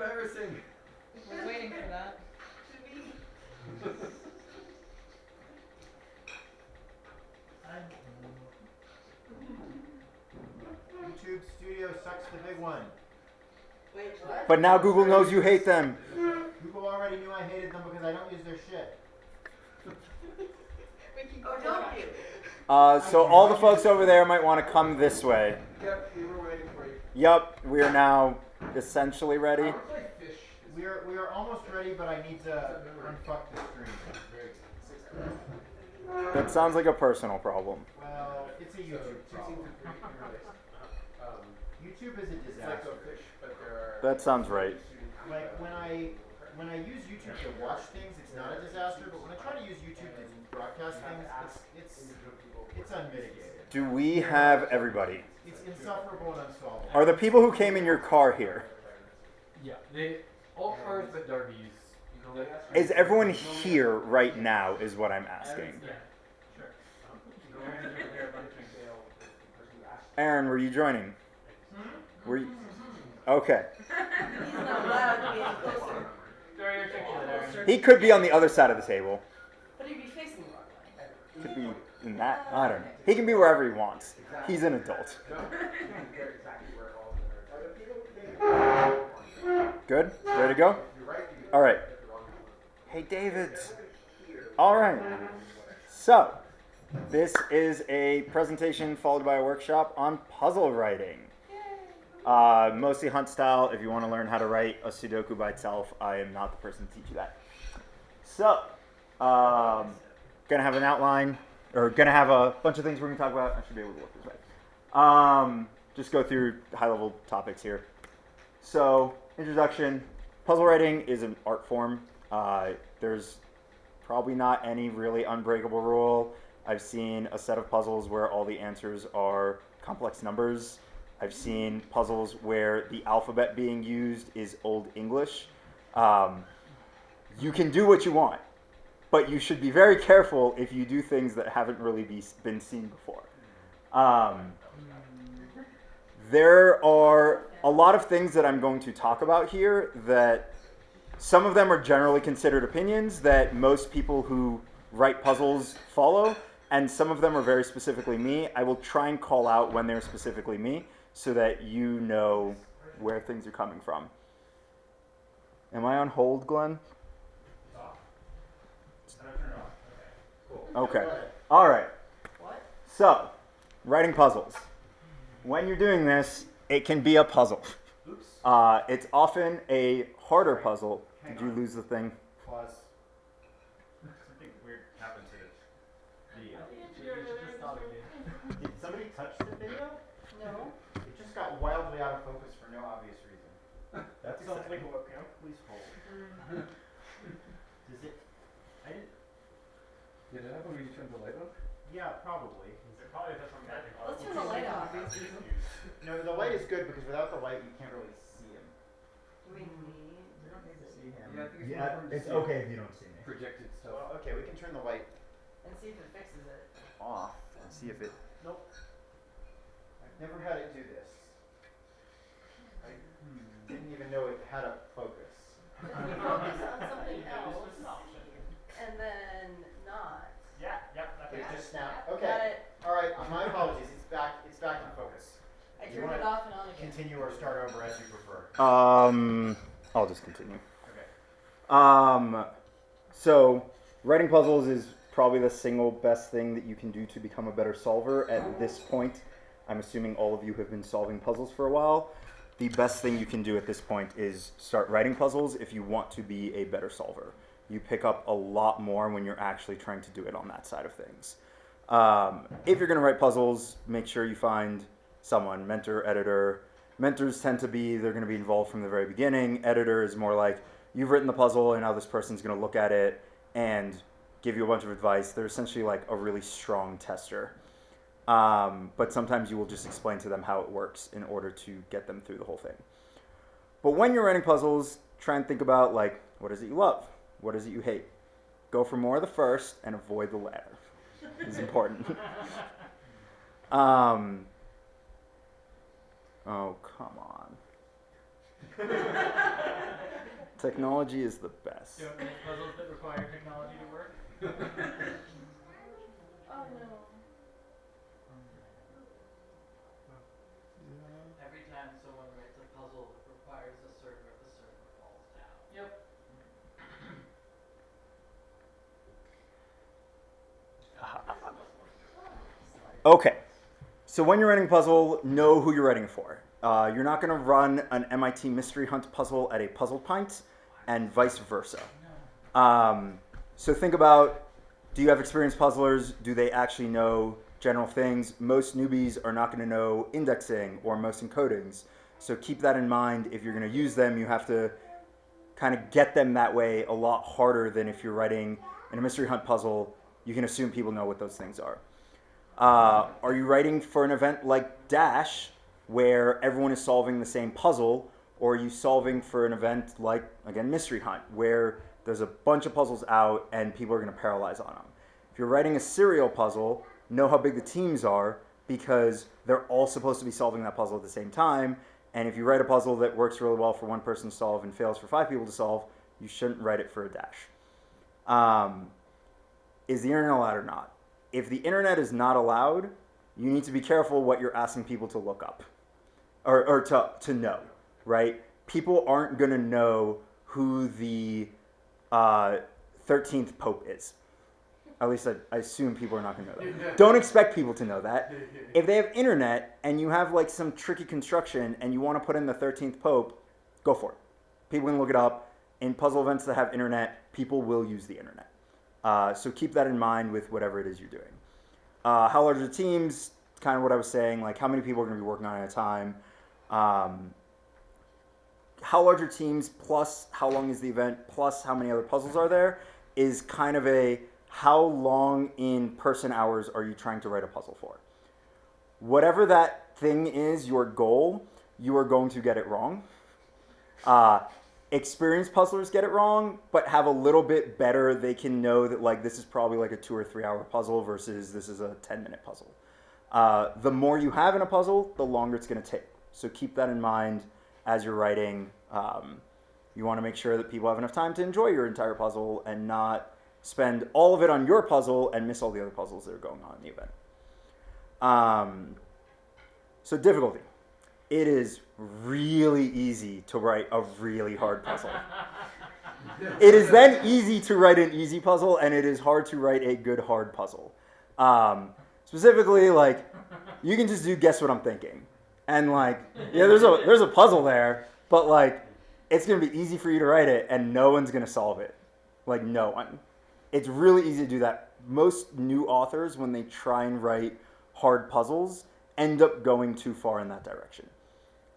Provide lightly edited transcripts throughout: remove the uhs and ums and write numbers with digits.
embarrassing. I was waiting for that. To me. YouTube Studio sucks the big one. Wait, what? But now Google knows you hate them. Google already knew I hated them because I don't use their shit. Oh, don't you? So all the folks over there might want to come this way. Yep, we were waiting for you. Yup, we are now essentially ready. I would play fish. We are almost ready, but I need to unfuck the stream. That sounds like a personal problem. Well, it's a YouTube problem. YouTube is a It's like disaster. a fish, but there are. That sounds right. Like when I use YouTube to watch things, it's not a disaster. But when I try to use YouTube to broadcast things, it's unmitigated. Do we have everybody? It's insufferable and unsolvable. Are the people who came in your car here? Yeah, all cars but Darby's. Is everyone here right now is what I'm asking. Yeah, sure. Aaron, were you joining? Were you? Okay. He's not allowed to be any closer. Very articulate, Aaron. He could be on the other side of the table. But he'd be facing the wrong way. Could be in that. I don't know. He can be wherever he wants. He's an adult. Good? Ready to go? All right. Hey, David. All right. So, this is a presentation followed by a workshop on puzzle writing. Mostly hunt style. If you want to learn how to write a Sudoku by itself, I am not the person to teach you that. So, gonna have an outline, or gonna have a bunch of things we're gonna talk about. I should be able to look this way. Just go through high-level topics here. So, introduction. Puzzle writing is an art form. There's probably not any really unbreakable rule. I've seen a set of puzzles where all the answers are complex numbers. I've seen puzzles where the alphabet being used is Old English. You can do what you want, but you should be very careful if you do things that haven't really been seen before. There are a lot of things that I'm going to talk about here that some of them are generally considered opinions that most people who write puzzles follow, and some of them are very specifically me. I will try and call out when they're specifically me so that you know where things are coming from. Am I on hold, Glenn? Okay. All right. What? So, writing puzzles. When you're doing this, it can be a puzzle. It's often a harder puzzle. Did you lose the thing? Plus, something weird happened to the video. Did somebody touch the video? No. It just got wildly out of focus for no obvious reason. That sounds like a webcam. Please hold. Does it? I didn't. Did it happen when you turned the light on? Yeah, probably. Let's turn the light off. No, the light is good because without the light, you can't really see him. Do we need? You don't need to see him. Yeah, I think it's more important to it's see okay if you don't see me. Projected stuff. Well, okay, we can turn the light And see if it fixes it. off and see if it. Nope. I've never had it do this. I didn't even know it had a focus. Then we focus on something else. And then not. It just snapped. Got Okay. it. All right. My apologies. It's back in focus. I You turned wanna it off and on again. Continue or start over as you prefer. I'll just continue. Okay. So, writing puzzles is probably the single best thing that you can do to become a better solver at this point. I'm assuming all of you have been solving puzzles for a while. The best thing you can do at this point is start writing puzzles if you want to be a better solver. You pick up a lot more when you're actually trying to do it on that side of things. If you're going to write puzzles, make sure you find someone, mentor, editor. Mentors tend to be, they're going to be involved from the very beginning. Editor is more like, you've written the puzzle and now this person's going to look at it and give you a bunch of advice. They're essentially like a really strong tester. But sometimes you will just explain to them how it works in order to get them through the whole thing. But when you're writing puzzles, try and think about like, what is it you love? What is it you hate? Go for more of the first and avoid the latter. It's important. Oh, come on. Technology is the best. Do you have any puzzles that require technology to work? Oh no. Every time someone writes a puzzle that requires a server, the server falls down. Yep. Okay, so when you're writing a puzzle, know who you're writing for. You're not going to run an MIT Mystery Hunt puzzle at a puzzle pint, and vice versa. So think about, do you have experienced puzzlers? Do they actually know general things? Most newbies are not going to know indexing or most encodings. So keep that in mind. If you're going to use them, you have to kind of get them that way a lot harder than if you're writing in a Mystery Hunt puzzle. You can assume people know what those things are. Are you writing for an event like Dash, where everyone is solving the same puzzle, or are you solving for an event like, again, Mystery Hunt, where there's a bunch of puzzles out and people are going to paralyze on them? If you're writing a serial puzzle, know how big the teams are, because they're all supposed to be solving that puzzle at the same time, and if you write a puzzle that works really well for one person to solve and fails for 5 people to solve, you shouldn't write it for a Dash. Is the internet allowed or not? If the internet is not allowed, you need to be careful what you're asking people to look up or to know, right? People aren't going to know who the 13th Pope is. At least I assume people are not going to know that. Don't expect people to know that. If they have internet and you have like some tricky construction and you want to put in the 13th Pope, go for it. People can look it up. In puzzle events that have internet, people will use the internet. So keep that in mind with whatever it is you're doing. How large are the teams? Kind of what I was saying, like how many people are going to be working on it at a time. How large are teams plus how long is the event plus how many other puzzles are there is kind of a how long in person hours are you trying to write a puzzle for. Whatever that thing is, your goal, you are going to get it wrong. Experienced puzzlers get it wrong, but have a little bit better. They can know that like this is probably like a 2 or 3 hour puzzle versus this is a 10-minute puzzle. The more you have in a puzzle, the longer it's going to take. So keep that in mind as you're writing. You want to make sure that people have enough time to enjoy your entire puzzle and not spend all of it on your puzzle and miss all the other puzzles that are going on in the event. So difficulty. It is really easy to write a really hard puzzle. It is then easy to write an easy puzzle, and it is hard to write a good hard puzzle. Specifically, like, you can just do guess what I'm thinking. And like, yeah, there's a puzzle there, but like, it's gonna be easy for you to write it, and no one's gonna solve it. Like, no one. It's really easy to do that. Most new authors, when they try and write hard puzzles, end up going too far in that direction.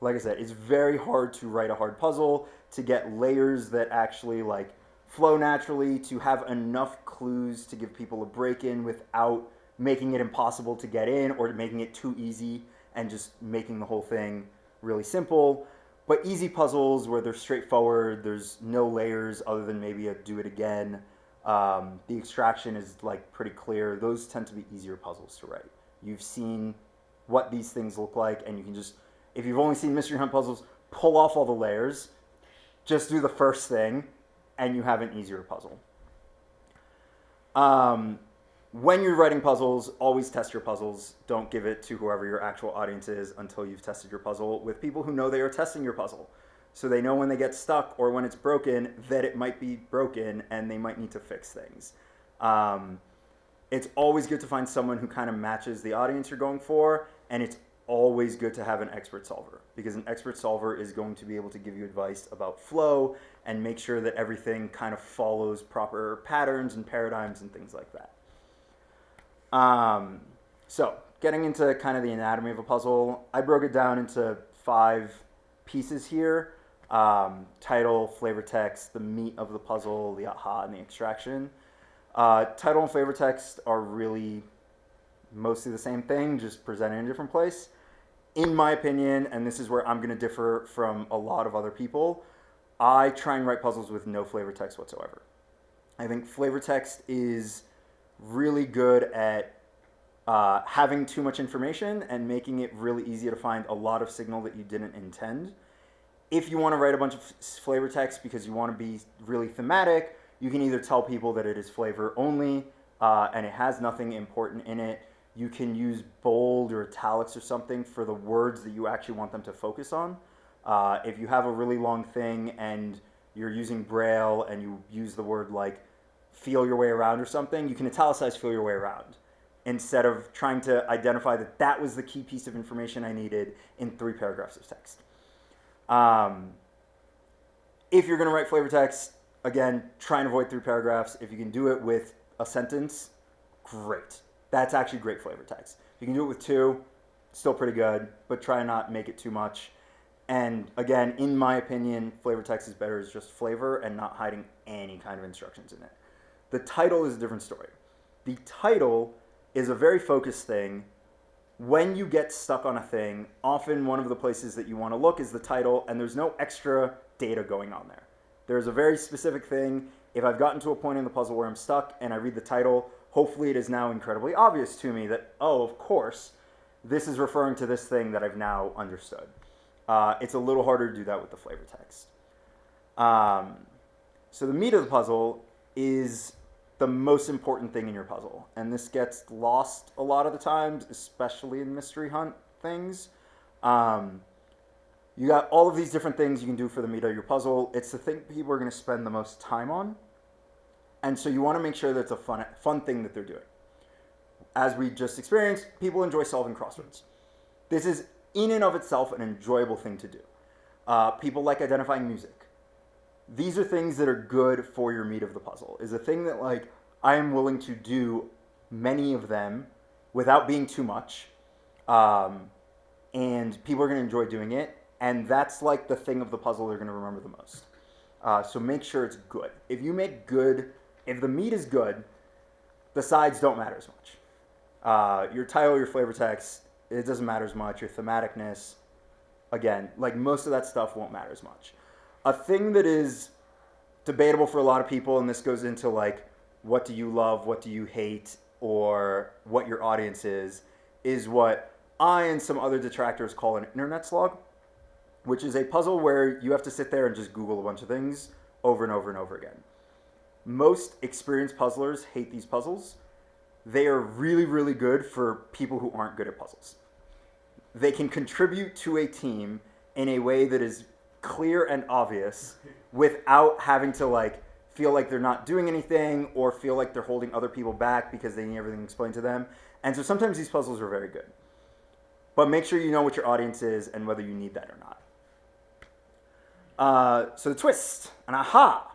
Like I said, it's very hard to write a hard puzzle, to get layers that actually like flow naturally, to have enough clues to give people a break in without making it impossible to get in or making it too easy and just making the whole thing really simple. But easy puzzles where they're straightforward, there's no layers other than maybe a do it again. The extraction is like pretty clear. Those tend to be easier puzzles to write. You've seen what these things look like, and you can just, if you've only seen Mystery Hunt puzzles, pull off all the layers, just do the first thing, and you have an easier puzzle. When you're writing puzzles, always test your puzzles. Don't give it to whoever your actual audience is until you've tested your puzzle with people who know they are testing your puzzle. So they know when they get stuck or when it's broken that it might be broken and they might need to fix things. It's always good to find someone who kind of matches the audience you're going for, and it's always good to have an expert solver, because an expert solver is going to be able to give you advice about flow and make sure that everything kind of follows proper patterns and paradigms and things like that. So getting into kind of the anatomy of a puzzle, I broke it down into 5 pieces here. Title, flavor text, the meat of the puzzle, the aha, and the extraction. Title and flavor text are really mostly the same thing, just presented in a different place. In my opinion, and this is where I'm going to differ from a lot of other people, I try and write puzzles with no flavor text whatsoever. I think flavor text is really good at having too much information and making it really easy to find a lot of signal that you didn't intend. if you want to write a bunch of flavor text because you want to be really thematic, you can either tell people that it is flavor only and it has nothing important in it. You can use bold or italics or something for the words that you actually want them to focus on. If you have a really long thing and you're using Braille and you use the word like feel your way around or something, you can italicize feel your way around instead of trying to identify that that was the key piece of information I needed in 3 paragraphs of text. If you're going to write flavor text, again, try and avoid 3 paragraphs. If you can do it with a sentence, great. That's actually great flavor text. If you can do it with 2, still pretty good, but try and not make it too much. And again, in my opinion, flavor text is better as just flavor and not hiding any kind of instructions in it. The title is a different story. The title is a very focused thing. When you get stuck on a thing, often one of the places that you want to look is the title, and there's no extra data going on there. There's a very specific thing. If I've gotten to a point in the puzzle where I'm stuck and I read the title, hopefully it is now incredibly obvious to me that, oh, of course, this is referring to this thing that I've now understood. It's a little harder to do that with the flavor text. So the meat of the puzzle is the most important thing in your puzzle. And this gets lost a lot of the times, especially in mystery hunt things. You got all of these different things you can do for the meat of your puzzle. It's the thing people are going to spend the most time on. And so you want to make sure that it's a fun thing that they're doing. As we just experienced, people enjoy solving crosswords. This is in and of itself an enjoyable thing to do. People like identifying music. These are things that are good for your meat of the puzzle. Is a thing that like I am willing to do many of them without being too much. And people are going to enjoy doing it. And that's like the thing of the puzzle they're going to remember the most. So make sure it's good. If you make good, if the meat is good, the sides don't matter as much. Your title, your flavor text, it doesn't matter as much. Your thematicness, again, like most of that stuff won't matter as much. A thing that is debatable for a lot of people, and this goes into like, what do you love, what do you hate, or what your audience is what I and some other detractors call an internet slog, which is a puzzle where you have to sit there and just Google a bunch of things over and over and over again. Most experienced puzzlers hate these puzzles. They are really, really good for people who aren't good at puzzles. They can contribute to a team in a way that is clear and obvious without having to like feel like they're not doing anything or feel like they're holding other people back because they need everything explained to them. And so sometimes these puzzles are very good. But make sure you know what your audience is and whether you need that or not. So the twist, an aha.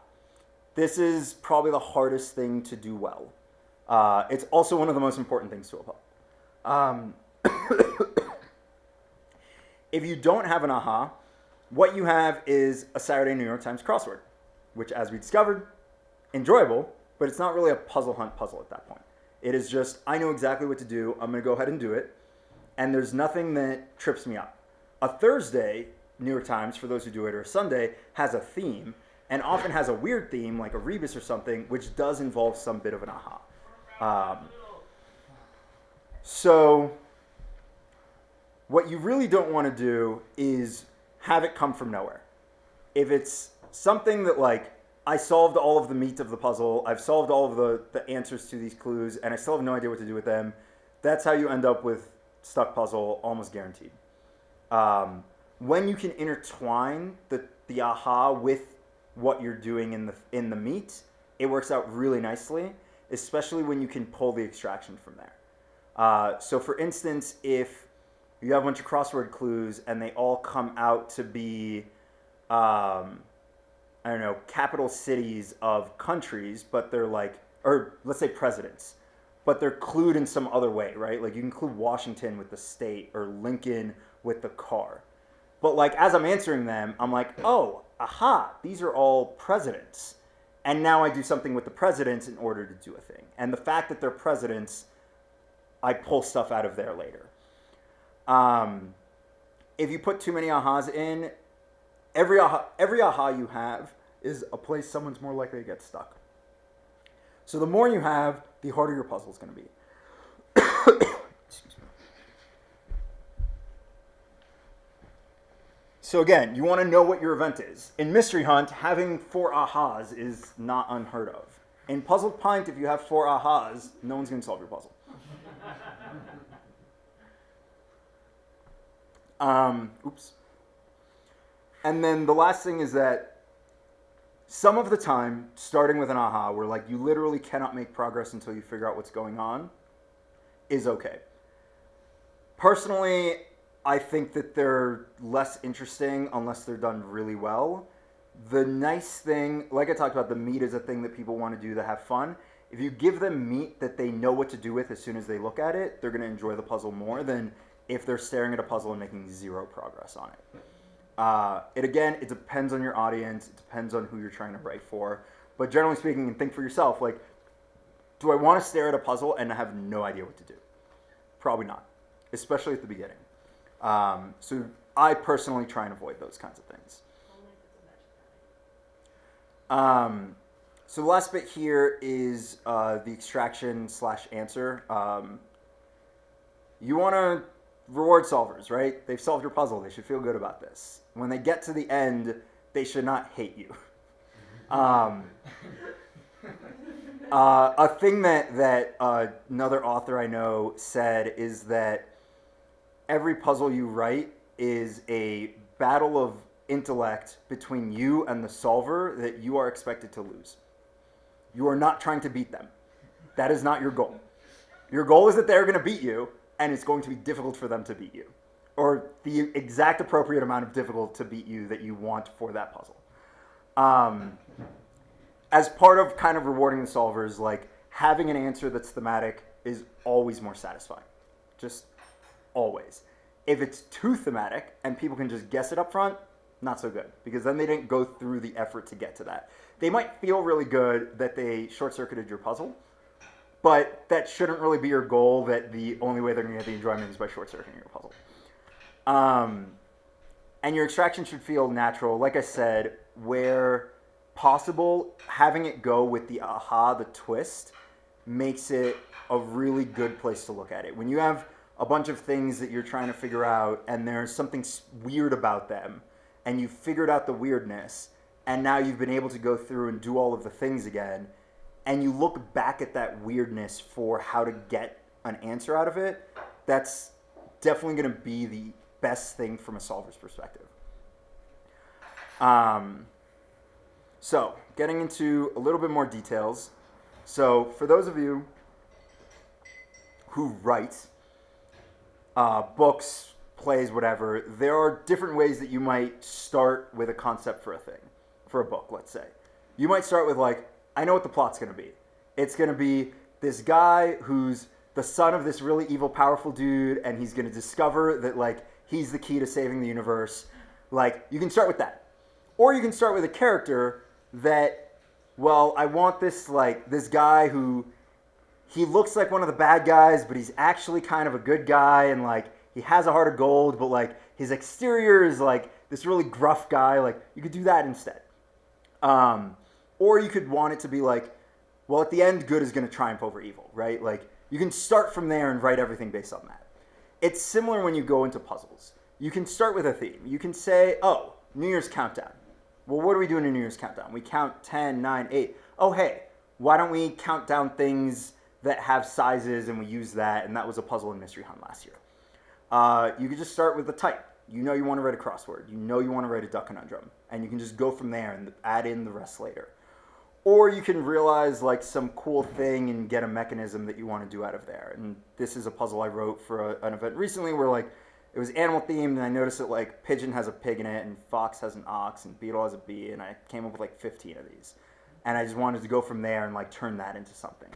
This is probably the hardest thing to do well. It's also one of the most important things to a puzzle. If you don't have an aha, what you have is a Saturday New York Times crossword, which, as we discovered, enjoyable, but it's not really a puzzle hunt puzzle at that point. It is just, I know exactly what to do, I'm going to go ahead and do it, and there's nothing that trips me up. A Thursday New York Times, for those who do it, or a Sunday, has a theme, and often has a weird theme, like a rebus or something, which does involve some bit of an aha. So what you really don't want to do is have it come from nowhere. If it's something that like, I solved all of the meat of the puzzle, I've solved all of the answers to these clues, and I still have no idea what to do with them, that's how you end up with stuck puzzle, almost guaranteed. When you can intertwine the aha with what you're doing in the meat, it works out really nicely, especially when you can pull the extraction from there. So for instance, if you have a bunch of crossword clues and they all come out to be, I don't know, capital cities of countries, but they're like, or let's say presidents, but they're clued in some other way, right? Like you can clue Washington with the state or Lincoln with the car. But like as I'm answering them, I'm like, oh, aha, these are all presidents. And now I do something with the presidents in order to do a thing. And the fact that they're presidents, I pull stuff out of there later. If you put too many ahas in, every aha you have is a place someone's more likely to get stuck. So the more you have, the harder your puzzle is going to be. Excuse me. So again, you want to know what your event is. In Mystery Hunt, having 4 ahas is not unheard of. In Puzzle Pint, if you have 4 ahas, no one's going to solve your puzzle. Oops. And then the last thing is that some of the time, starting with an aha, where like you literally cannot make progress until you figure out what's going on, is okay. Personally, I think that they're less interesting unless they're done really well. The nice thing, like I talked about, the meat is a thing that people want to do to have fun. If you give them meat that they know what to do with as soon as they look at it, they're going to enjoy the puzzle more than if they're staring at a puzzle and making 0 progress on it. It depends on your audience. It depends on who you're trying to write for. But generally speaking, and think for yourself, like, do I want to stare at a puzzle and have no idea what to do? Probably not, especially at the beginning. So I personally try and avoid those kinds of things. Only if it's a magic item. So the last bit here is the extraction/answer. You want to reward solvers, right? They've solved your puzzle. They should feel good about this. When they get to the end, they should not hate you. A thing that another author I know said is that every puzzle you write is a battle of intellect between you and the solver that you are expected to lose. You are not trying to beat them. That is not your goal. Your goal is that they're going to beat you, and it's going to be difficult for them to beat you. Or the exact appropriate amount of difficult to beat you that you want for that puzzle. As part of kind of rewarding the solvers, like having an answer that's thematic is always more satisfying. Just always. If it's too thematic and people can just guess it up front, not so good, because then they didn't go through the effort to get to that. They might feel really good that they short-circuited your puzzle, but that shouldn't really be your goal, that the only way they're going to get the enjoyment is by short-circuiting your puzzle. And your extraction should feel natural. Like I said, where possible, having it go with the aha, the twist, makes it a really good place to look at it. When you have a bunch of things that you're trying to figure out and there's something weird about them, and you've figured out the weirdness, and now you've been able to go through and do all of the things again, and you look back at that weirdness for how to get an answer out of it, that's definitely going to be the best thing from a solver's perspective. So, getting into a little bit more details. So, for those of you who write books, plays, whatever, there are different ways that you might start with a concept for a thing, for a book, let's say. You might start with like, I know what the plot's going to be. It's going to be this guy who's the son of this really evil, powerful dude, and he's going to discover that like he's the key to saving the universe. Like, you can start with that. Or you can start with a character that, well, I want this like this guy who, he looks like one of the bad guys, but he's actually kind of a good guy, and like he has a heart of gold, but like his exterior is like this really gruff guy. Like, you could do that instead. Or you could want it to be like, well, at the end, good is going to triumph over evil, right? Like, you can start from there and write everything based on that. It's similar when you go into puzzles. You can start with a theme. You can say, oh, New Year's countdown. Well, what do we do in a New Year's countdown? We count 10, 9, 8. Oh, hey, why don't we count down things that have sizes, and we use that, and that was a puzzle in Mystery Hunt last year. You could just start with the type. You know you want to write a crossword. You know you want to write a duck conundrum. And you can just go from there and add in the rest later. Or you can realize like some cool thing and get a mechanism that you want to do out of there. And this is a puzzle I wrote for an event recently where like it was animal themed, and I noticed that like pigeon has a pig in it, and fox has an ox, and beetle has a bee, and I came up with like 15 of these. And I just wanted to go from there and like turn that into something.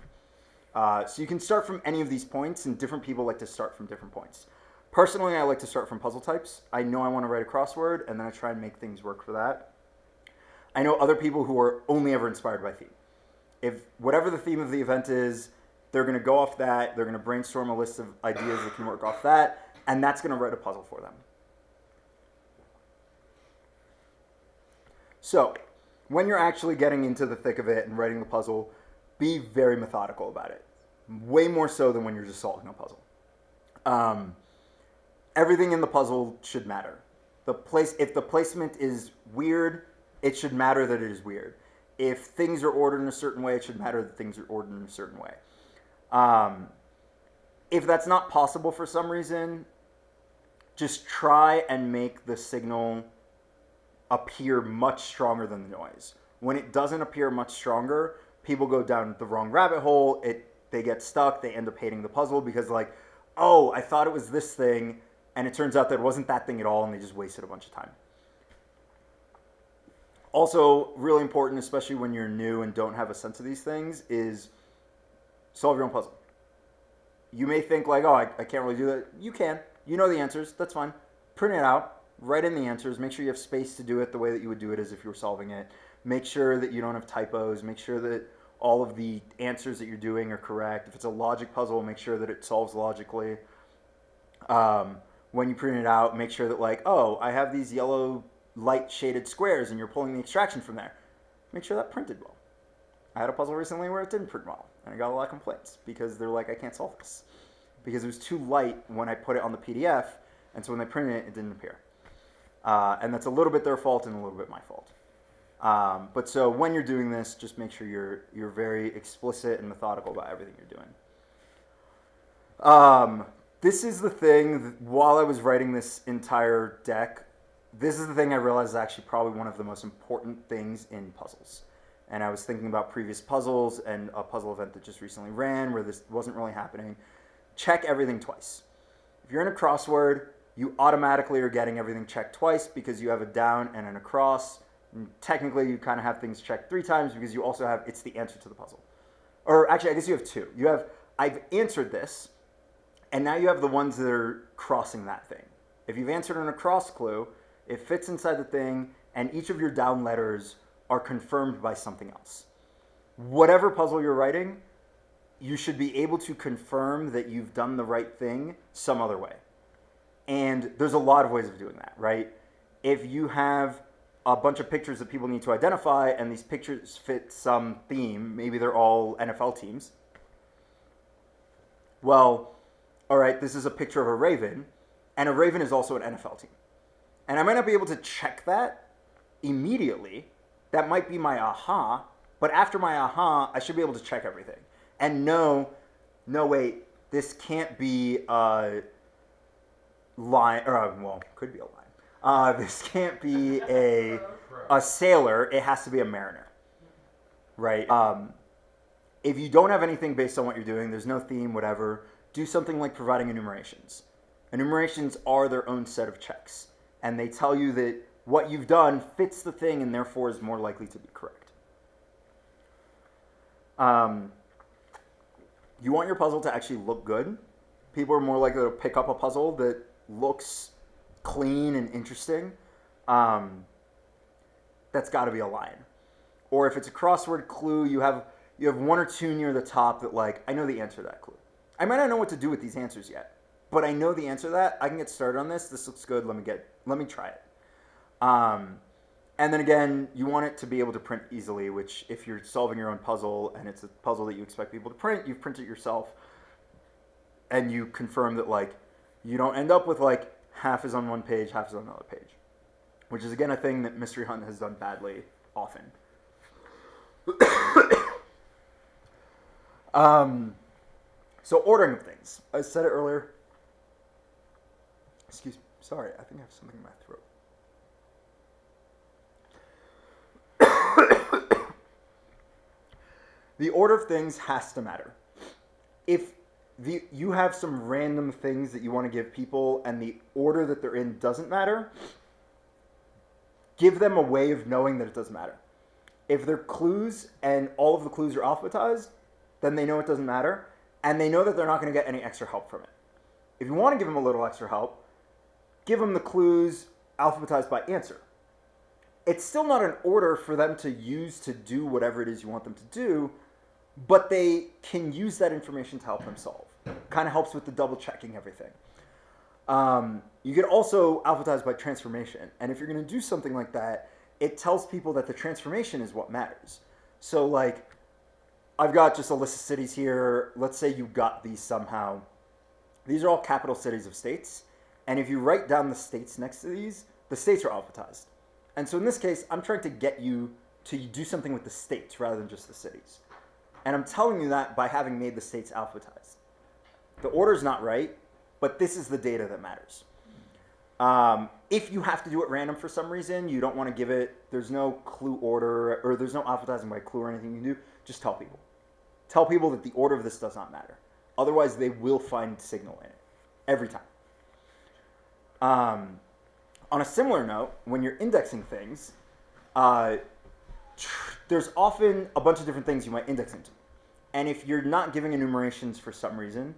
So you can start from any of these points, and different people like to start from different points. Personally, I like to start from puzzle types. I know I want to write a crossword, and then I try and make things work for that. I know other people who are only ever inspired by theme. If whatever the theme of the event is, they're going to go off that, they're going to brainstorm a list of ideas that can work off that, and that's going to write a puzzle for them. So, when you're actually getting into the thick of it and writing the puzzle, be very methodical about it. Way more so than when you're just solving a puzzle. Everything in the puzzle should matter. If the placement is weird, it should matter that it is weird. If things are ordered in a certain way, it should matter that things are ordered in a certain way. If that's not possible for some reason, just try and make the signal appear much stronger than the noise. When it doesn't appear much stronger, people go down the wrong rabbit hole. They get stuck. They end up hating the puzzle because like, oh, I thought it was this thing, and it turns out that it wasn't that thing at all, and they just wasted a bunch of time. Also, really important, especially when you're new and don't have a sense of these things, is solve your own puzzle. You may think like, oh, I can't really do that. You can. You know the answers. That's fine. Print it out. Write in the answers. Make sure you have space to do it the way that you would do it as if you were solving it. Make sure that you don't have typos. Make sure that all of the answers that you're doing are correct. If it's a logic puzzle, make sure that it solves logically. When you print it out, make sure that like, oh, I have these yellow light shaded squares and you're pulling the extraction from there. Make sure that printed well. I had a puzzle recently where it didn't print well, and I got a lot of complaints because they're like, I can't solve this. Because it was too light when I put it on the PDF, and so when they printed it, it didn't appear. And that's a little bit their fault and a little bit my fault. But so when you're doing this, just make sure you're very explicit and methodical about everything you're doing. This is the thing, while I was writing this entire deck, this is the thing I realized is actually probably one of the most important things in puzzles. And I was thinking about previous puzzles and a puzzle event that just recently ran where this wasn't really happening. Check everything twice. If you're in a crossword, you automatically are getting everything checked twice because you have a down and an across. And technically, you kind of have things checked 3 times because you also have, it's the answer to the puzzle. Or actually, I guess you have 2. You have, I've answered this, and now you have the ones that are crossing that thing. If you've answered an across clue, it fits inside the thing, and each of your down letters are confirmed by something else. Whatever puzzle you're writing, you should be able to confirm that you've done the right thing some other way. And there's a lot of ways of doing that, right? If you have a bunch of pictures that people need to identify, and these pictures fit some theme, maybe they're all NFL teams. Well, all right, this is a picture of a raven, and a raven is also an NFL team. And I might not be able to check that immediately. That might be my aha, but after my aha, I should be able to check everything. And no, wait, this can't be a line, or well, could be a line. This can't be a sailor, it has to be a mariner, right? If you don't have anything based on what you're doing, there's no theme, whatever, do something like providing enumerations. Enumerations are their own set of checks, and they tell you that what you've done fits the thing and therefore is more likely to be correct. You want your puzzle to actually look good. People are more likely to pick up a puzzle that looks clean and interesting. That's got to be a line. Or if it's a crossword clue, you have 1 or 2 near the top that like, I know the answer to that clue. I might not know what to do with these answers yet, but I know the answer to that. I can get started on this. This looks good. Let me try it. And then again, you want it to be able to print easily, which if you're solving your own puzzle and it's a puzzle that you expect people to print, you print it yourself. And you confirm that like, you don't end up with like half is on one page, half is on another page. Which is again a thing that Mystery Hunt has done badly often. So ordering of things. I said it earlier. Excuse me. Sorry, I think I have something in my throat. The order of things has to matter. If you have some random things that you want to give people and the order that they're in doesn't matter, give them a way of knowing that it doesn't matter. If they're clues and all of the clues are alphabetized, then they know it doesn't matter, and they know that they're not going to get any extra help from it. If you want to give them a little extra help, give them the clues alphabetized by answer. It's still not an order for them to use to do whatever it is you want them to do, but they can use that information to help them solve. Kind of helps with the double checking everything. You can also alphabetize by transformation, and if you're going to do something like that, it tells people that the transformation is what matters. So like, I've got just a list of cities here. Let's say you got these somehow. These are all capital cities of states, and if you write down the states next to these, the states are alphabetized. And so in this case, I'm trying to get you to do something with the states rather than just the cities. And I'm telling you that by having made the states alphabetized. The order's not right, but this is the data that matters. If you have to do it random for some reason, you don't want to give it, there's no clue order, or there's no alphabetizing by clue or anything you can do, just tell people. Tell people that the order of this does not matter. Otherwise, they will find signal in it, every time. On a similar note, when you're indexing things, there's often a bunch of different things you might index into. And if you're not giving enumerations for some reason,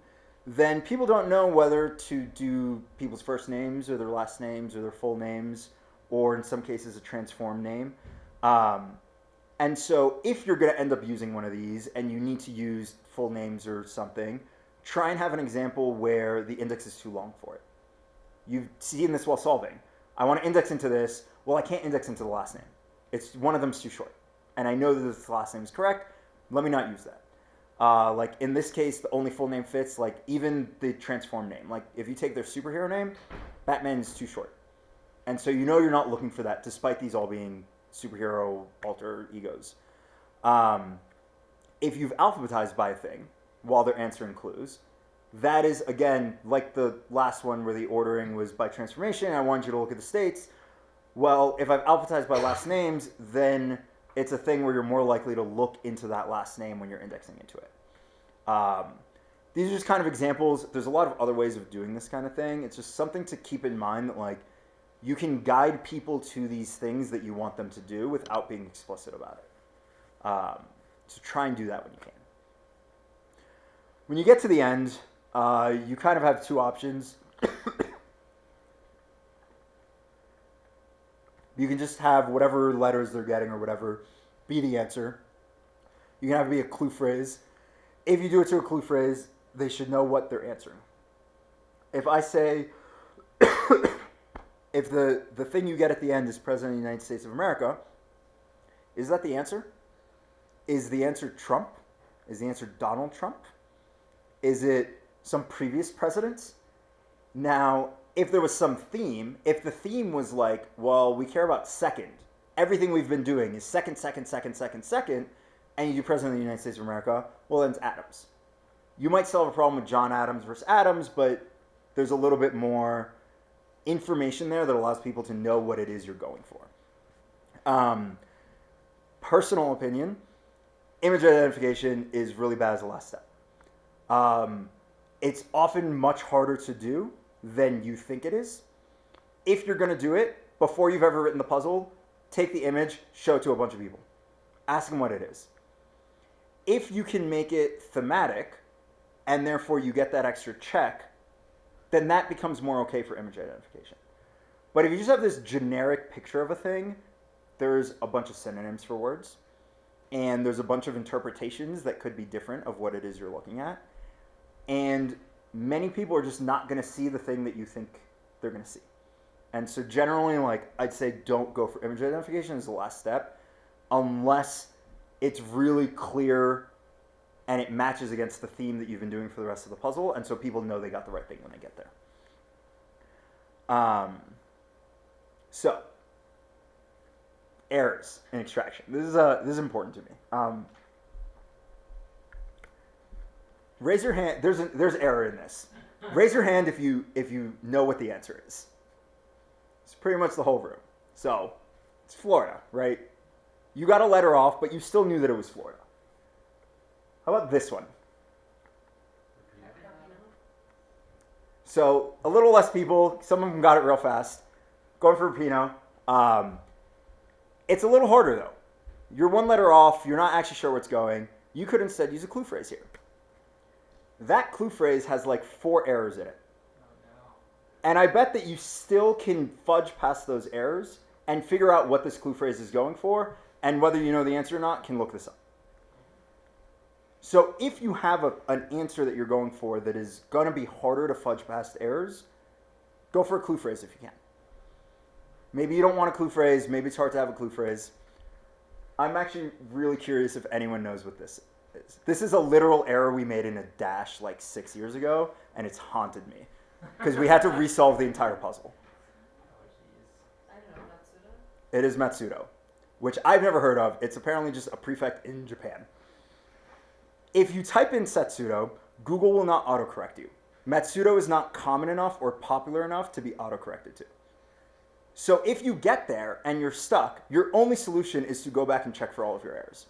then people don't know whether to do people's first names or their last names or their full names, or in some cases a transform name. And so if you're going to end up using one of these and you need to use full names or something, try and have an example where the index is too long for it. You've seen this while solving. I want to index into this. Well, I can't index into the last name. It's one of them's too short. And I know that this last name is correct. Let me not use that. Like in this case, the only full name fits, like even the transform name. Like if you take their superhero name, Batman is too short. And so you know you're not looking for that, despite these all being superhero alter egos. If you've alphabetized by a thing while they're answering clues, that is, again, like the last one where the ordering was by transformation, I wanted you to look at the states. Well, if I've alphabetized by last names, then it's a thing where you're more likely to look into that last name when you're indexing into it. These are just kind of examples. There's a lot of other ways of doing this kind of thing. It's just something to keep in mind that, like, you can guide people to these things that you want them to do without being explicit about it. So try and do that when you can. When you get to the end, you kind of have two options. You can just have whatever letters they're getting or whatever be the answer. You can have it be a clue phrase. If you do it to a clue phrase, they should know what they're answering. If I say, if the thing you get at the end is President of the United States of America, is that the answer? Is the answer Trump? Is the answer Donald Trump? Is it some previous president? Now, if there was some theme, if the theme was like, well, we care about second, everything we've been doing is second, and you do President of the United States of America, well, then it's Adams. You might still have a problem with John Adams versus Adams, but there's a little bit more information there that allows people to know what it is you're going for. Personal opinion, image identification is really bad as a last step. It's often much harder to do than you think it is. If you're going to do it, before you've ever written the puzzle, take the image, show it to a bunch of people. Ask them what it is. If you can make it thematic, and therefore you get that extra check, then that becomes more okay for image identification. But if you just have this generic picture of a thing, there's a bunch of synonyms for words, and there's a bunch of interpretations that could be different of what it is you're looking at. And many people are just not going to see the thing that you think they're going to see. And so generally, like, I'd say don't go for image identification as the last step unless it's really clear and it matches against the theme that you've been doing for the rest of the puzzle, and so people know they got the right thing when they get there. So, errors in extraction. This is important to me. Raise your hand. There's error in this. Raise your hand if you know what the answer is. It's pretty much the whole room. So, it's Florida, right? You got a letter off, but you still knew that it was Florida. How about this one? So, a little less people. Some of them got it real fast. Going for Pinot. It's a little harder, though. You're one letter off. You're not actually sure where it's going. You could instead use a clue phrase here. That clue phrase has like 4 errors in it. Oh, And I bet that you still can fudge past those errors and figure out what this clue phrase is going for, and whether you know the answer or not, can look this up. So if you have an answer that you're going for that is going to be harder to fudge past errors, go for a clue phrase if you can. Maybe you don't want a clue phrase. Maybe it's hard to have a clue phrase. I'm actually really curious if anyone knows what this is. This is a literal error we made in a dash like 6 years ago, and it's haunted me because we had to resolve the entire puzzle. Oh, jeez. I It is Matsudo, which I've never heard of. It's apparently just a prefect in Japan. If you type in Setsudo, Google will not autocorrect you. Matsudo is not common enough or popular enough to be autocorrected to. So if you get there and you're stuck, your only solution is to go back and check for all of your errors.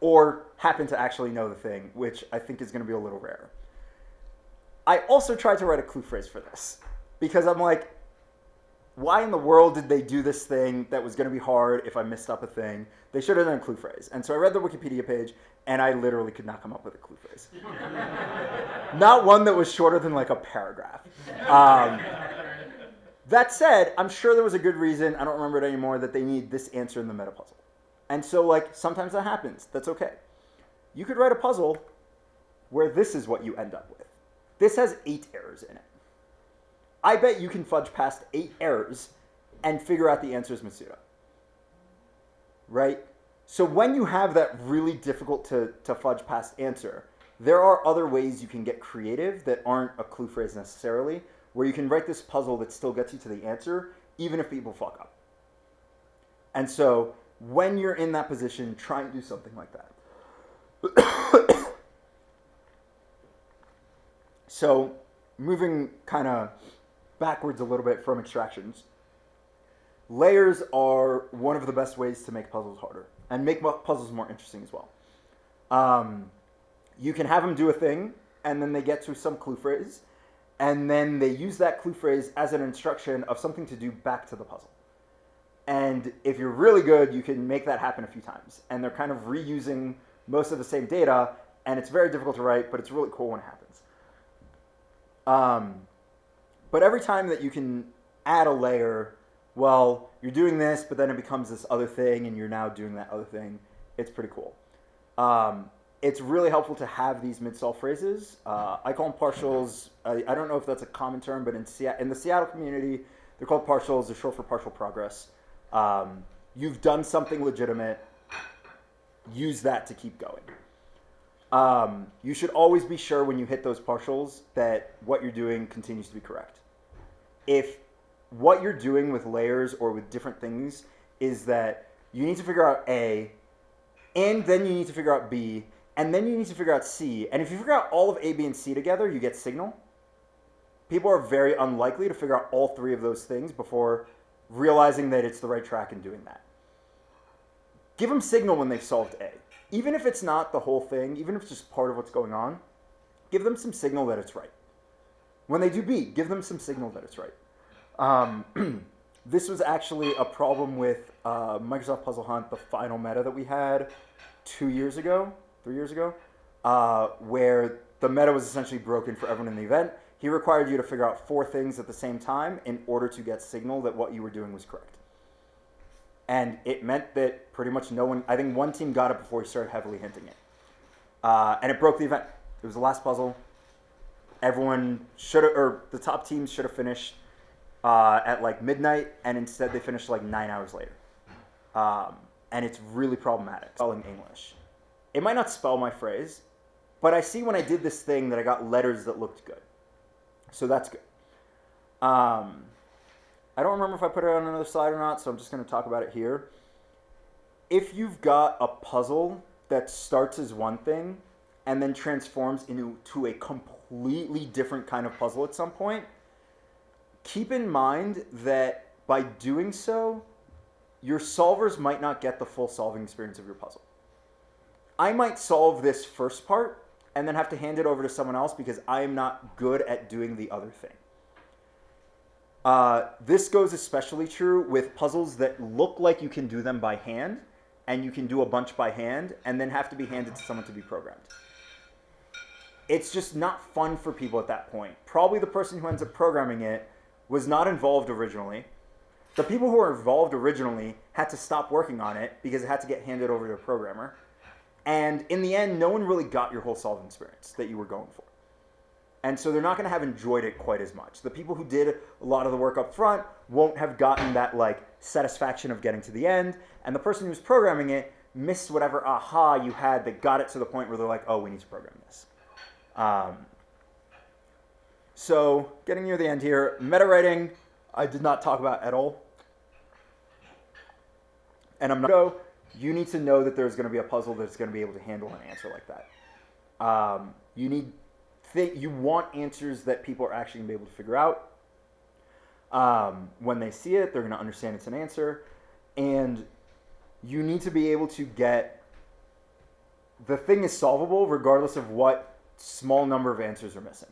Or happen to actually know the thing, which I think is going to be a little rare. I also tried to write a clue phrase for this, because I'm like, why in the world did they do this thing that was going to be hard if I messed up a thing? They should have done a clue phrase. And so I read the Wikipedia page, and I literally could not come up with a clue phrase. Not one that was shorter than like a paragraph. That said, I'm sure there was a good reason, I don't remember it anymore, that they need this answer in the meta puzzle. And so like sometimes that happens. That's okay. You could write a puzzle where this is what you end up with. This has 8 errors in it. I bet you can fudge past 8 errors and figure out the answer is Matsudo. Right? So when you have that really difficult to fudge past answer, there are other ways you can get creative that aren't a clue phrase necessarily, where you can write this puzzle that still gets you to the answer, even if people fuck up. And so when you're in that position, try and do something like that. So moving kind of backwards a little bit from extractions, layers are one of the best ways to make puzzles harder and make puzzles more interesting as well. You can have them do a thing, and then they get to some clue phrase, and then they use that clue phrase as an instruction of something to do back to the puzzle. And if you're really good, you can make that happen a few times. And they're kind of reusing most of the same data, and it's very difficult to write, but it's really cool when it happens. But every time that you can add a layer, well, you're doing this, but then it becomes this other thing, and you're now doing that other thing. It's pretty cool. It's really helpful to have these mid-solve phrases. I call them partials. I don't know if that's a common term, but in the Seattle community, they're called partials. They're short for partial progress. You've done something legitimate. Use that to keep going. You should always be sure when you hit those partials that what you're doing continues to be correct. If what you're doing with layers or with different things is that you need to figure out A, and then you need to figure out B, and then you need to figure out C, and if you figure out all of A, B, and C together, you get signal. People are very unlikely to figure out all 3 of those things before realizing that it's the right track and doing that. Give them signal when they've solved A. Even if it's not the whole thing, even if it's just part of what's going on, give them some signal that it's right. When they do B, give them some signal that it's right. This was actually a problem with Microsoft Puzzle Hunt, the final meta that we had 3 years ago, where the meta was essentially broken for everyone in the event. He required you to figure out 4 things at the same time in order to get signal that what you were doing was correct. And it meant that pretty much no one, I think one team got it before he started heavily hinting it. And it broke the event. It was the last puzzle. Everyone should have, or the top teams should have finished at like midnight, and instead they finished like 9 hours later. And it's really problematic. Spelling English. It might not spell my phrase, but I see when I did this thing that I got letters that looked good. So that's good. I don't remember if I put it on another slide or not, so I'm just going to talk about it here. If you've got a puzzle that starts as one thing and then transforms into a completely different kind of puzzle at some point, keep in mind that by doing so, your solvers might not get the full solving experience of your puzzle. I might solve this first part and then have to hand it over to someone else because I am not good at doing the other thing. This goes especially true with puzzles that look like you can do them by hand, and you can do a bunch by hand, and then have to be handed to someone to be programmed. It's just not fun for people at that point. Probably the person who ends up programming it was not involved originally. The people who were involved originally had to stop working on it because it had to get handed over to a programmer. And in the end, no one really got your whole solving experience that you were going for. And so they're not going to have enjoyed it quite as much. The people who did a lot of the work up front won't have gotten that like satisfaction of getting to the end. And the person who's programming it missed whatever aha you had that got it to the point where they're like, oh, we need to program this. So getting near the end here, meta writing, I did not talk about at all. and I'm not. You need to know that there's going to be a puzzle that's going to be able to handle an answer like that. You want answers that people are actually going to be able to figure out. When they see it, they're going to understand it's an answer, and you need to be able to get the thing is solvable regardless of what small number of answers are missing.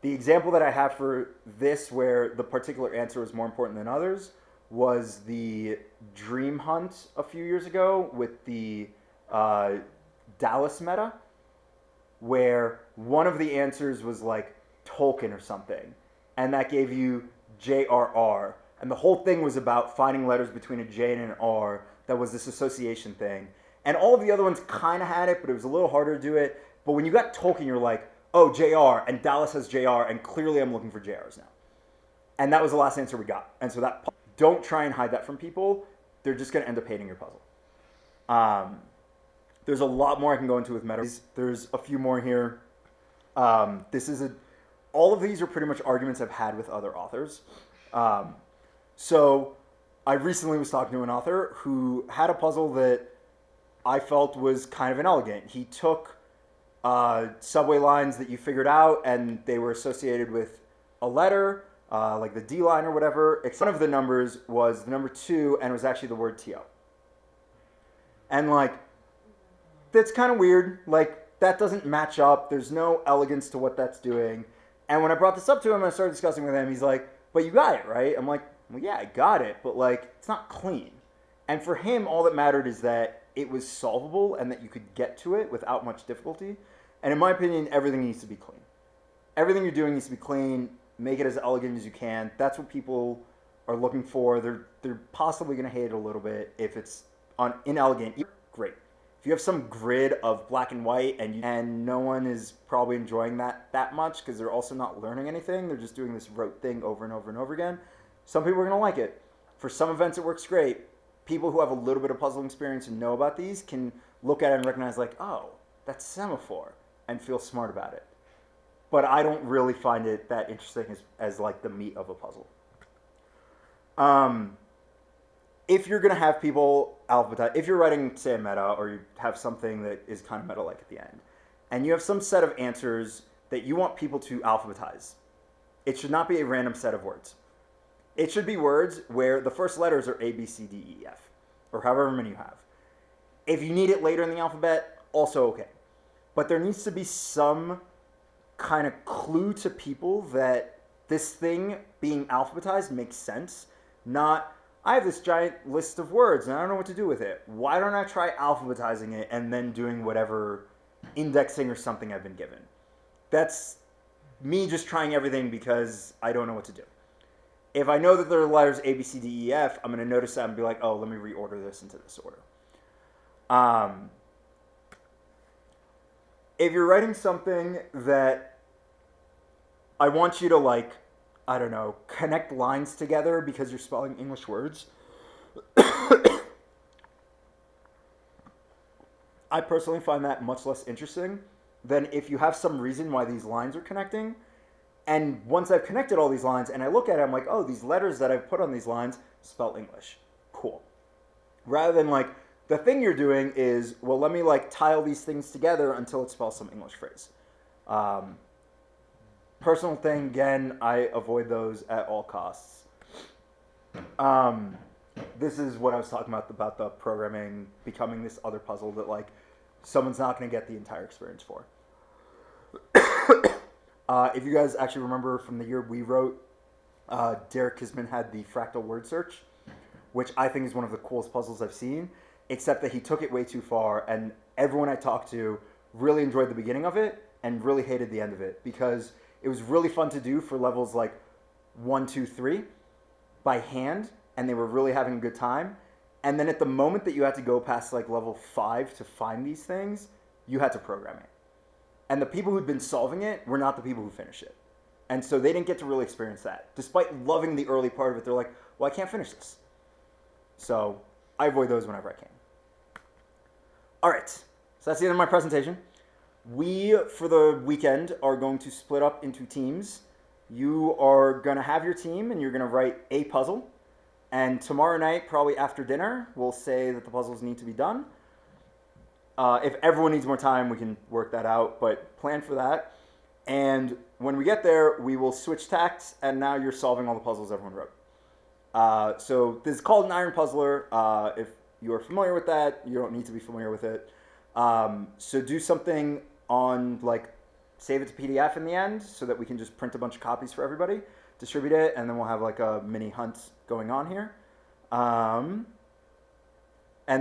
The example that I have for this, where the particular answer was more important than others, was the Dream Hunt a few years ago with the Dallas meta, where one of the answers was like Tolkien or something, and that gave you JRR. And the whole thing was about finding letters between a J and an R that was this association thing. And all of the other ones kind of had it, but it was a little harder to do it. But when you got Tolkien, you're like, oh, JR, and Dallas has JR, and clearly I'm looking for JRs now. And that was the last answer we got. And so don't try and hide that from people. They're just going to end up hating your puzzle. There's a lot more I can go into with meta. There's a few more here. All of these are pretty much arguments I've had with other authors. So I recently was talking to an author who had a puzzle that I felt was kind of inelegant. He took subway lines that you figured out, and they were associated with a letter, like the D line or whatever. One of the numbers was the number 2, and it was actually the word TO. And like, that's kind of weird. Like, that doesn't match up. There's no elegance to what that's doing. And when I brought this up to him and I started discussing with him, he's like, but you got it, right? I'm like, well, yeah, I got it, but like, it's not clean. And for him, all that mattered is that it was solvable and that you could get to it without much difficulty. And in my opinion, everything needs to be clean. Everything you're doing needs to be clean. Make it as elegant as you can. That's what people are looking for. They're possibly going to hate it a little bit if it's inelegant. Great. If you have some grid of black and white and no one is probably enjoying that much because they're also not learning anything, they're just doing this rote thing over and over and over again, some people are going to like it. For some events it works great. People who have a little bit of puzzling experience and know about these can look at it and recognize like, oh, that's semaphore, and feel smart about it. But I don't really find it that interesting as like the meat of a puzzle. If you're going to have people alphabetize, if you're writing, say, a meta, or you have something that is kind of meta-like at the end, and you have some set of answers that you want people to alphabetize, it should not be a random set of words. It should be words where the first letters are A, B, C, D, E, F, or however many you have. If you need it later in the alphabet, also okay. But there needs to be some kind of clue to people that this thing being alphabetized makes sense, not, I have this giant list of words and I don't know what to do with it. Why don't I try alphabetizing it and then doing whatever indexing or something I've been given? That's me just trying everything because I don't know what to do. If I know that there are letters A, B, C, D, E, F, I'm going to notice that and be like, oh, let me reorder this into this order. If you're writing something that I want you to like, I don't know, connect lines together because you're spelling English words. I personally find that much less interesting than if you have some reason why these lines are connecting. And once I've connected all these lines and I look at it, I'm like, oh, these letters that I've put on these lines spell English. Cool. Rather than like, the thing you're doing is, well, let me like tile these things together until it spells some English phrase. Personal thing, again, I avoid those at all costs. This is what I was talking about the programming becoming this other puzzle that like someone's not going to get the entire experience for. If you guys actually remember from the year we wrote, Derek Kisman had the fractal word search, which I think is one of the coolest puzzles I've seen, except that he took it way too far, and everyone I talked to really enjoyed the beginning of it and really hated the end of it because it was really fun to do for levels like 1, 2, 3 by hand, and they were really having a good time. And then at the moment that you had to go past like level 5 to find these things, you had to program it. And the people who'd been solving it were not the people who finished it. And so they didn't get to really experience that. Despite loving the early part of it, they're like, well, I can't finish this. So I avoid those whenever I can. All right, so that's the end of my presentation. We, for the weekend, are going to split up into teams. You are going to have your team, and you're going to write a puzzle. And tomorrow night, probably after dinner, we'll say that the puzzles need to be done. If everyone needs more time, we can work that out, but plan for that. And when we get there, we will switch tacks, and now you're solving all the puzzles everyone wrote. So this is called an iron puzzler. If you are familiar with that, you don't need to be familiar with it. So do something on, like, save it to PDF in the end so that we can just print a bunch of copies for everybody, distribute it, and then we'll have like a mini hunt going on here. And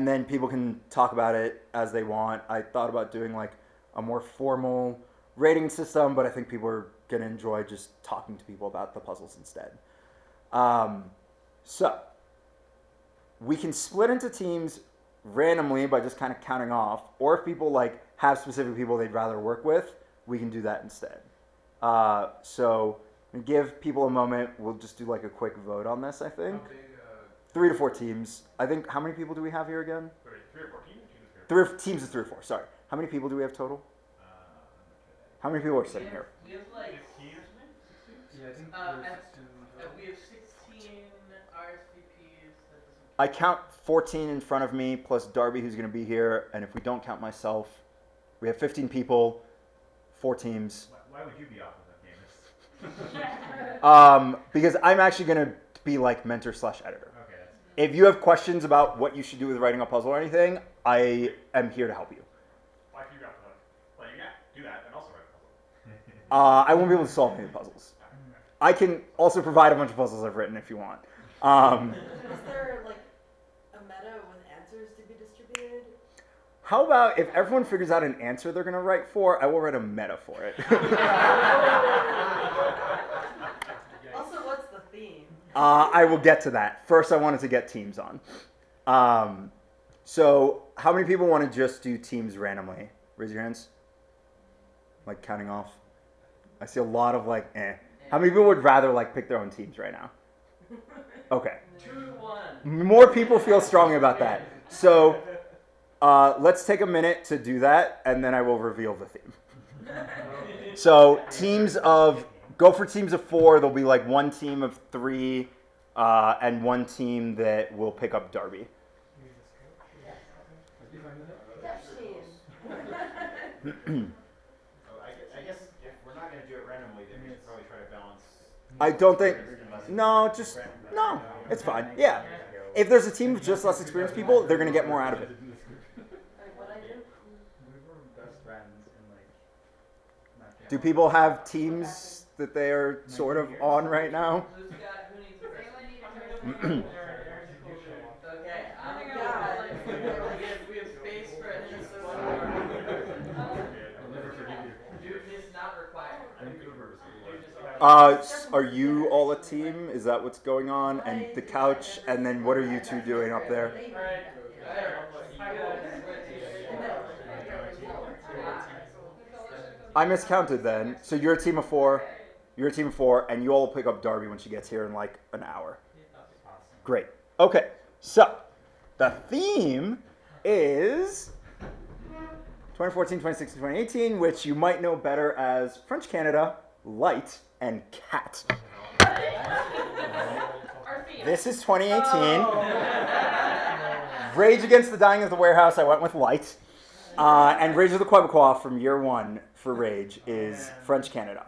then people can talk about it as they want. I thought about doing like a more formal rating system, but I think people are going to enjoy just talking to people about the puzzles instead. So we can split into teams randomly by just kind of counting off, or if people like have specific people they'd rather work with, we can do that instead. So give people a moment. We'll just do like a quick vote on this, I think. How big, 3 to 4 teams. I think, how many people do we have here again? 3 or 4 teams? Teams of 3 or 4, sorry. How many people do we have total? How many people are sitting here? We have like, 15 or something? 16? yeah, I think Uh, there's and- we have 16 RSVPs. That doesn't. I count 14 in front of me, plus Darby, who's going to be here. And if we don't count myself, we have 15 people, 4 teams. Why would you be off of that game? Because I'm actually going to be like mentor / editor. Okay, that's If you have questions about what you should do with writing a puzzle or anything, I am here to help you. why do you got that? Well, you do that and also write a puzzle. I won't be able to solve any of the puzzles. I can also provide a bunch of puzzles I've written if you want. Is there like a meta with answers to be distributed? How about if everyone figures out an answer they're going to write for, I will write a meta for it. Also, what's the theme? I will get to that. First, I wanted to get teams on. So how many people want to just do teams randomly? Raise your hands. Like counting off. I see a lot of like, eh. How many people would rather like pick their own teams right now? Okay. 2 to 1. More people feel strongly about that. So let's take a minute to do that, and then I will reveal the theme. So go for teams of 4. There'll be like 1 team of 3 and 1 team that will pick up Darby. I guess if we're not going to do it randomly, then we should probably try to balance. I don't think. No, it's fine. Yeah. If there's a team of just less experienced people, they're going to get more out of it. What I do? we were best friends in like. not Do that people have teams that they are sort of on right now? Who needs a Anyone person? need a Okay, I'm God. we have space for an I'll never forgive you. Dude is not required. Are you all a team? Is that what's going on? And the couch, and then what are you two doing up there? I miscounted then. So you're a team of 4. You're a team of 4, and you all will pick up Darby when she gets here in like an hour. Great. Okay. So the theme is 2014, 2016, 2018, which you might know better as French Canada, Light, and Cat. This is 2018. Rage Against the Dying of the Warehouse, I went with Light. And Rage of the Quebecois from year 1 for Rage is French Canada.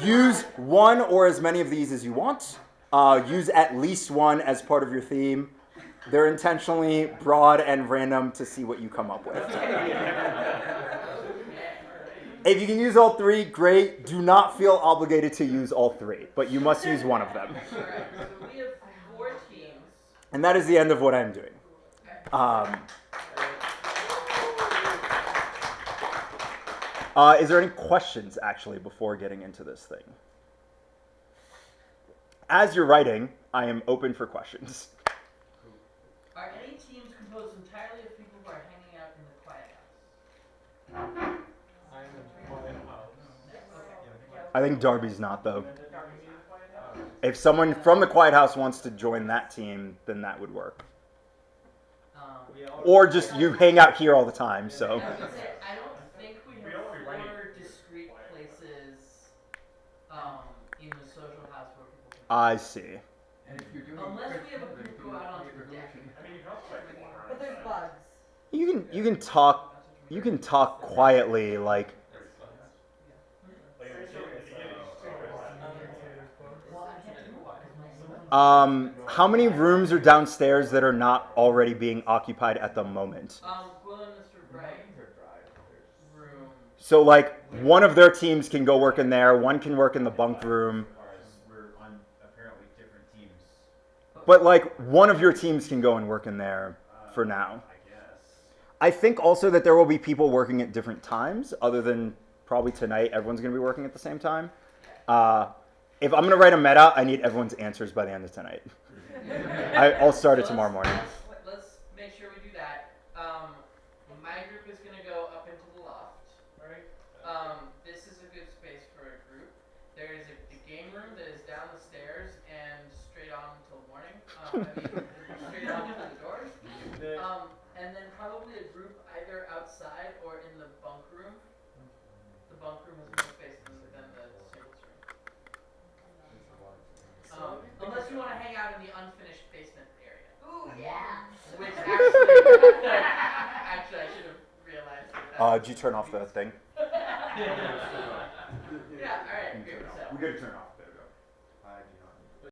Use 1 or as many of these as you want. Use at least 1 as part of your theme. They're intentionally broad and random to see what you come up with. If you can use all 3, great. Do not feel obligated to use all 3, but you must use 1 of them. Alright, so we have 4 teams. And that is the end of what I'm doing. Is there any questions, actually, before getting into this thing? As you're writing, I am open for questions. Are any teams composed entirely of people who are hanging out in the quiet house? I think Darby's not, though. If someone from the Quiet House wants to join that team, then that would work. Or just you hang out here all the time, so. I was gonna say, I don't think we have 4 discrete places in the social house where people can. I see. And if you're doing Unless we have a group go out onto the deck. I mean, you can also like water. But there's bugs. You can talk quietly like. Like in the beginning. Well, I can't do why. How many rooms are downstairs that are not already being occupied at the moment? Quill and Mr. Bright room. So like one of their teams can go work in there, one can work in the bunk room, We're on apparently different teams. but like one of your teams can go and work in there for now. I guess. I think also that there will be people working at different times, other than probably tonight. Everyone's going to be working at the same time. If I'm going to write a meta, I need everyone's answers by the end of tonight. I'll start it tomorrow morning. Let's make sure we do that. My group is gonna go up into the loft. Right? This is a good space for a group. There is a game room that is down the stairs and straight on until morning. Straight on to the doors. And then probably a group either outside or in the bunk room. The bunk room is more space than the service room. Unless you want to hang out in the unfinished basement area. Ooh, yeah. Which actually, I should have realized that. Did you turn off the thing? Yeah, alright, great. So, We got to turn off.